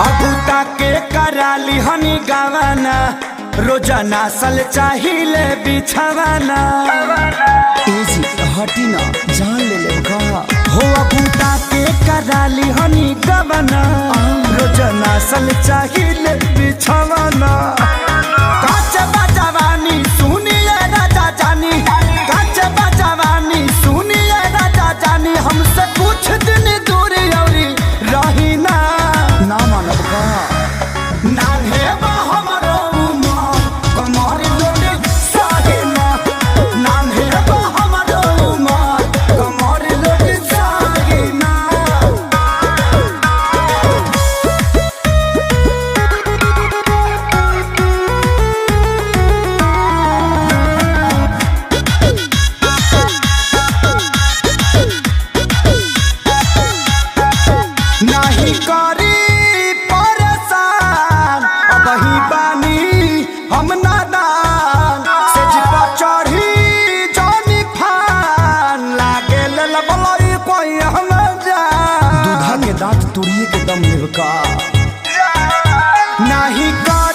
अबूता के कराली हनी गावाना रोजाना सल चाहिए बिछावाना एजी हटी ना जान ले ले का हो अबूता के कराली हनी गावाना रोजाना सल चाहिए बिछावाना काच बजवानी सुनिए राजा जानी काच बजवानी सुनिए राजा जानी हमसे कुछ दिन दूर औरी रही ना मानव का नान्हे बा हमरो उमर कमर लोटे सागिना नान्हे बा हमरो उमर कमर लोटे सागिना नाही करी परेशान अबही बानी हम नादान से जिपा चढ़ी जानी फान लागे ललबलई कोई हम जान दूधा के दांत तुड़िए के दम लेव का नाही कर